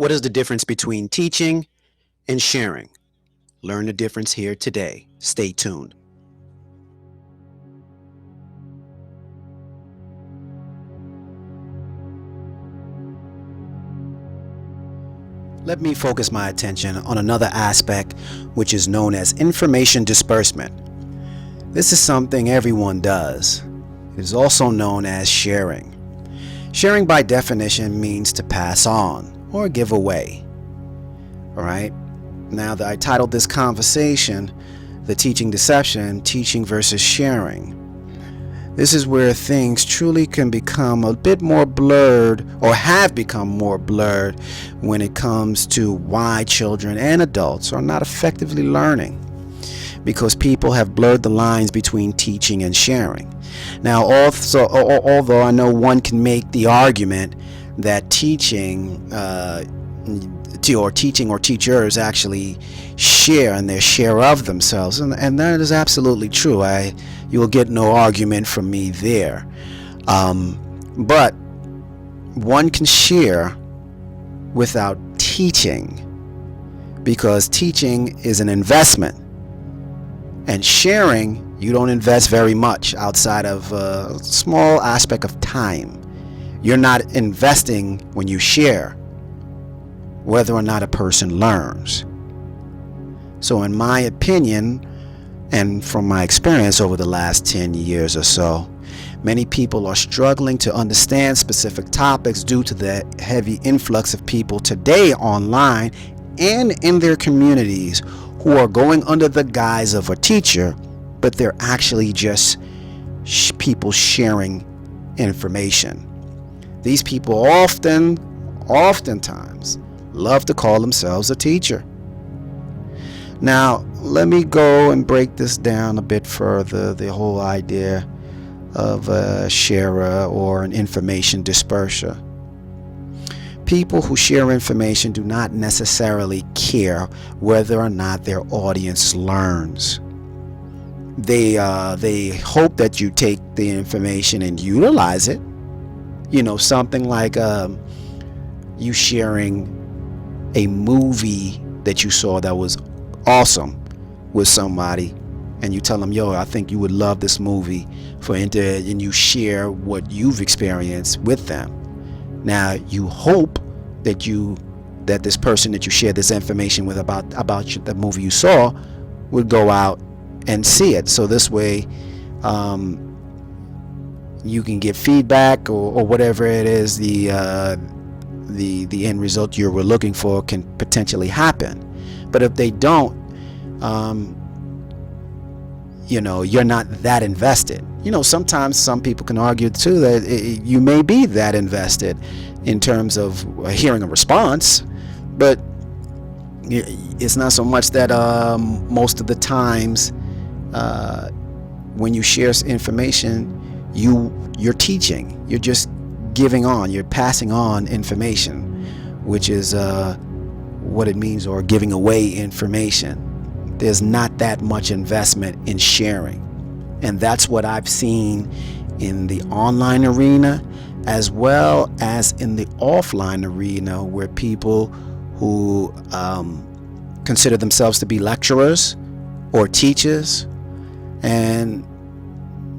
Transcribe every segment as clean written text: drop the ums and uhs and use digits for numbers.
What is the difference between teaching and sharing? Learn the difference here today. Stay tuned. Let me focus my attention on another aspect which is known as information disbursement. This is something everyone does. It is also known as sharing. Sharing by definition means to pass on or give away. All right. Now that I titled this conversation, The Teaching Deception, Teaching versus Sharing. This is where things truly can become a bit more blurred, or have become more blurred, when it comes to why children and adults are not effectively learning, because people have blurred the lines between teaching and sharing. Now, also, although I know one can make the argument that teaching or teachers actually share in their share of themselves, and that is absolutely true. You will get no argument from me there. But one can share without teaching, because teaching is an investment, and sharing, you don't invest very much outside of a small aspect of time. You're not investing when you share, whether or not a person learns. So in my opinion, and from my experience over the last 10 years or so, many people are struggling to understand specific topics due to the heavy influx of people today online and in their communities who are going under the guise of a teacher, but they're actually just people sharing information. These people oftentimes love to call themselves a teacher. Now, let me go and break this down a bit further, the whole idea of a sharer or an information disperser. People who share information do not necessarily care whether or not their audience learns. They hope that you take the information and utilize it. You know, something like you sharing a movie that you saw that was awesome with somebody, and you tell them, yo, I think you would love this movie, and you share what you've experienced with them. Now you hope that this person that you share this information with about the movie you saw would go out and see it, so this way you can get feedback, or whatever it is, the end result you were looking for can potentially happen. But if they don't, you're not that invested. Sometimes some people can argue too that you may be that invested in terms of hearing a response, but it's not so much that most of the times when you share information, you're teaching, you're just you're passing on information, which is what it means, or giving away information. There's not that much investment in sharing, and that's what I've seen in the online arena as well as in the offline arena, where people who consider themselves to be lecturers or teachers, and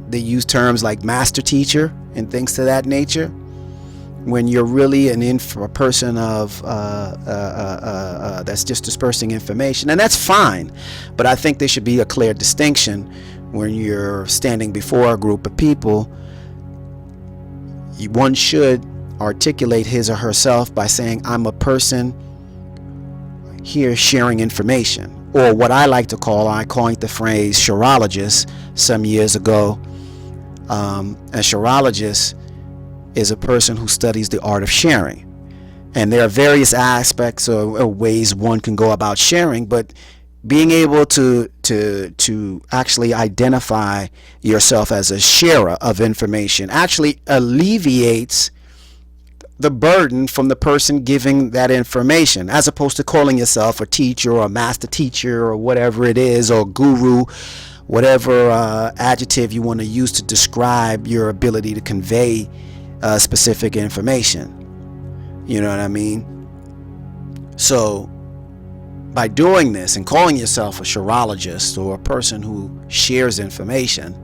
they use terms like master teacher and things to that nature, when you're really a person of that's just dispersing information. And that's fine, but I think there should be a clear distinction. When you're standing before a group of people, one should articulate his or herself by saying, I'm a person here sharing information, or what I like to call, I coined the phrase shirologist some years ago. A shirologist is a person who studies the art of sharing, and there are various aspects or ways one can go about sharing, but being able to actually identify yourself as a sharer of information actually alleviates the burden from the person giving that information, as opposed to calling yourself a teacher or a master teacher or whatever it is, or guru, whatever adjective you want to use to describe your ability to convey specific information. You know what I mean? So by doing this and calling yourself a shareologist or a person who shares information,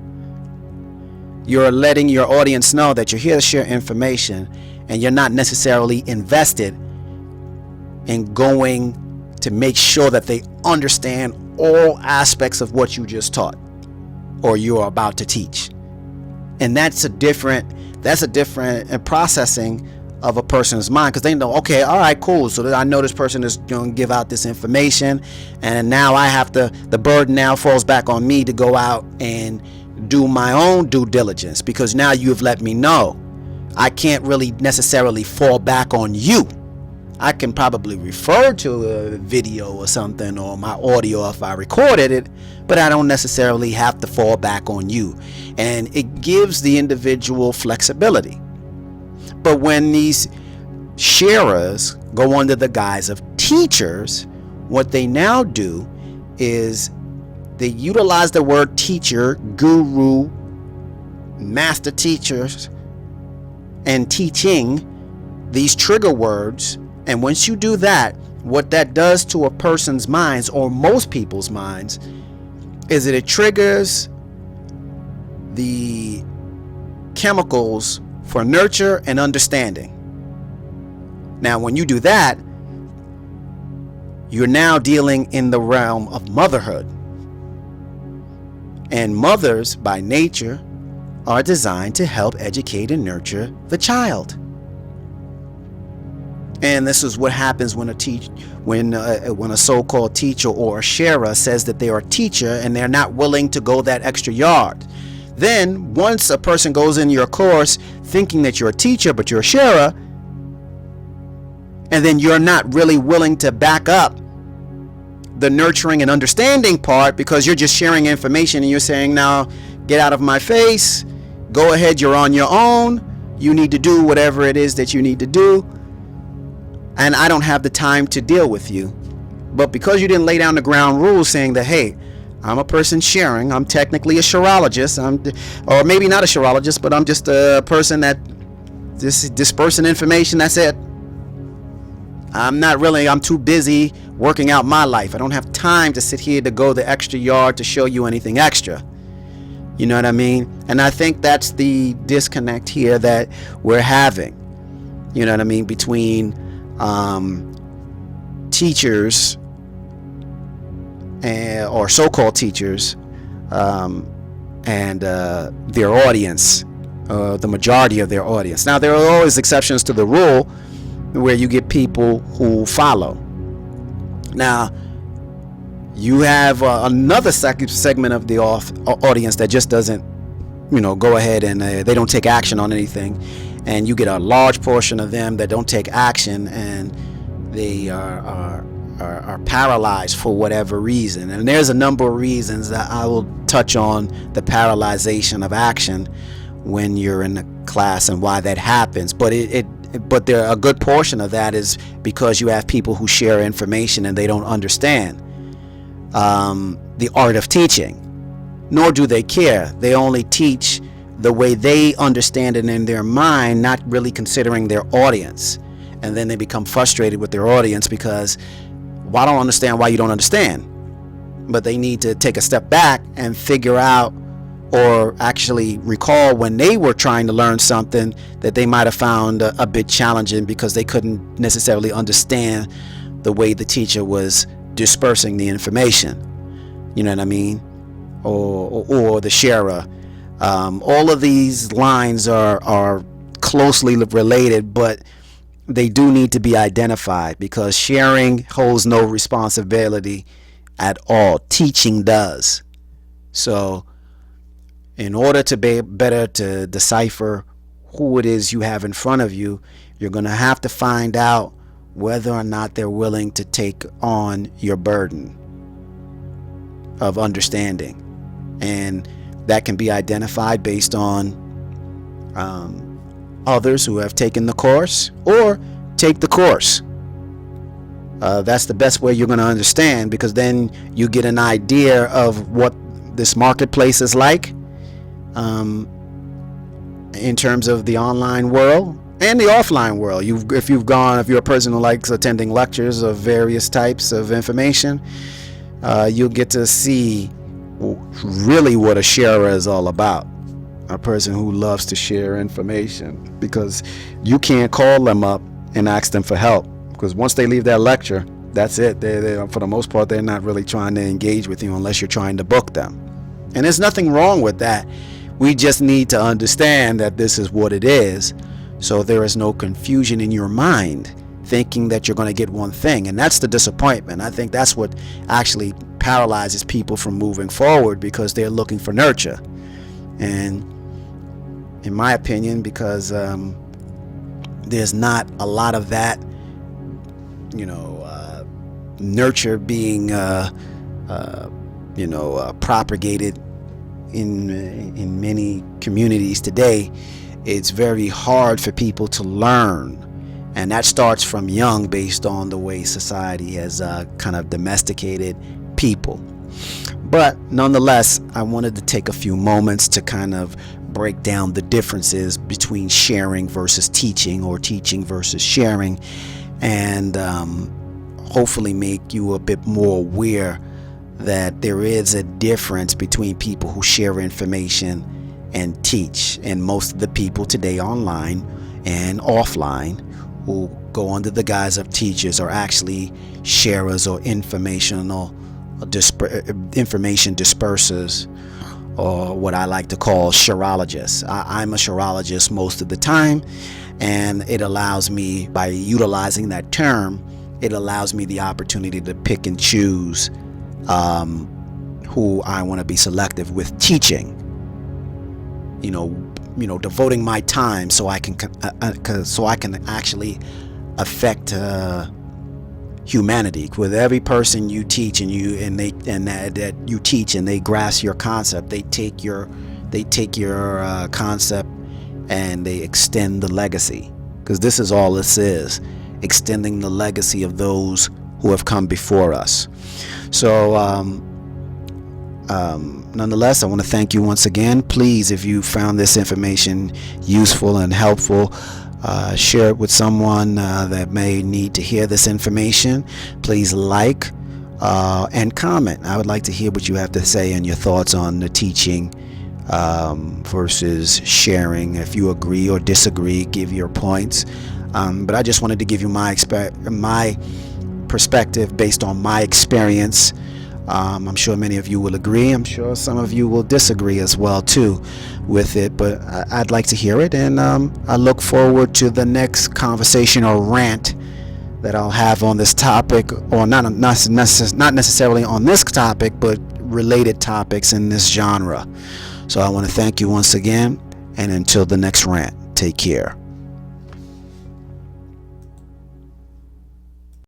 you're letting your audience know that you're here to share information, and you're not necessarily invested in going to make sure that they understand all aspects of what you just taught or you're about to teach. And that's a different processing of a person's mind, because they know, okay, all right, cool, so I know this person is going to give out this information, and now I have to, the burden now falls back on me to go out and do my own due diligence, because now you've let me know. I can't really necessarily fall back on you. I can probably refer to a video or something, or my audio if I recorded it, but I don't necessarily have to fall back on you. And it gives the individual flexibility. But when these sharers go under the guise of teachers, what they now do is they utilize the word teacher, guru, master teachers, and teaching, these trigger words. And once you do that, what that does to a person's minds, or most people's minds, is that it triggers the chemicals for nurture and understanding. Now, when you do that, you're now dealing in the realm of motherhood. And mothers, by nature, are designed to help educate and nurture the child. And this is what happens when a so-called teacher or a sharer says that they are a teacher and they're not willing to go that extra yard. Then, once a person goes in your course thinking that you're a teacher but you're a sharer, and then you're not really willing to back up the nurturing and understanding part, because you're just sharing information and you're saying, now get out of my face, go ahead, you're on your own, you need to do whatever it is that you need to do, and I don't have the time to deal with you. But because you didn't lay down the ground rules saying that, hey, I'm a person sharing, I'm technically a shareologist, or maybe not a shareologist, but I'm just a person that just dispersing information, that's it. I'm too busy working out my life. I don't have time to sit here to go the extra yard to show you anything extra. You know what I mean? And I think that's the disconnect here that we're having. You know what I mean? Between teachers or so-called teachers and their audience, the majority of their audience. Now, there are always exceptions to the rule where you get people who follow. Now, you have another segment of the audience that just doesn't, go ahead and they don't take action on anything. And you get a large portion of them that don't take action, and they are paralyzed for whatever reason. And there's a number of reasons that I will touch on the paralyzation of action when you're in the class and why that happens. But but a good portion of that is because you have people who share information and they don't understand the art of teaching, nor do they care. They only teach the way they understand it in their mind, not really considering their audience. And then they become frustrated with their audience because, well, I don't understand why you don't understand. But they need to take a step back and figure out, or actually recall when they were trying to learn something that they might have found a bit challenging because they couldn't necessarily understand the way the teacher was dispersing the information. You know what I mean? Or the sharer. All of these lines are closely related, but they do need to be identified, because sharing holds no responsibility at all. Teaching does. So in order to be better to decipher who it is you have in front of you, you're going to have to find out whether or not they're willing to take on your burden of understanding. And that can be identified based on others who have taken the course, or take the course. That's the best way you're going to understand, because then you get an idea of what this marketplace is like in terms of the online world, and the offline world. If you're a person who likes attending lectures of various types of information, you'll get to see really what a sharer is all about. A person who loves to share information, because you can't call them up and ask them for help, because once they leave that lecture, that's it. They for the most part, they're not really trying to engage with you unless you're trying to book them. And there's nothing wrong with that. We just need to understand that this is what it is, so there is no confusion in your mind thinking that you're going to get one thing. And that's the disappointment. I think that's what actually paralyzes people from moving forward, because they're looking for nurture. And in my opinion, because there's not a lot of that, nurture being propagated in many communities today, it's very hard for people to learn. And that starts from young, based on the way society has kind of domesticated people. But nonetheless, I wanted to take a few moments to kind of break down the differences between sharing versus teaching, or teaching versus sharing, and hopefully make you a bit more aware that there is a difference between people who share information and teach. And most of the people today, online and offline, who go under the guise of teachers, are actually sharers or information dispersers, or what I like to call shareologists. I'm a shareologist most of the time, and it allows me, by utilizing that term, it allows me the opportunity to pick and choose who I want to be selective with teaching. Devoting my time so I can actually affect humanity. With every person you teach and that you teach, and they grasp your concept, they take your concept and they extend the legacy, because this is all this is, extending the legacy of those who have come before us. So nonetheless, I want to thank you once again. Please, if you found this information useful and helpful, share it with someone that may need to hear this information. Please like and comment. I would like to hear what you have to say and your thoughts on the teaching versus sharing. If you agree or disagree, give your points. But I just wanted to give you my perspective based on my experience. I'm sure many of you will agree. I'm sure some of you will disagree as well too with it, but I'd like to hear it, and I look forward to the next conversation or rant that I'll have on this topic, or not necessarily on this topic, but related topics in this genre. So I want to thank you once again, and until the next rant, take care.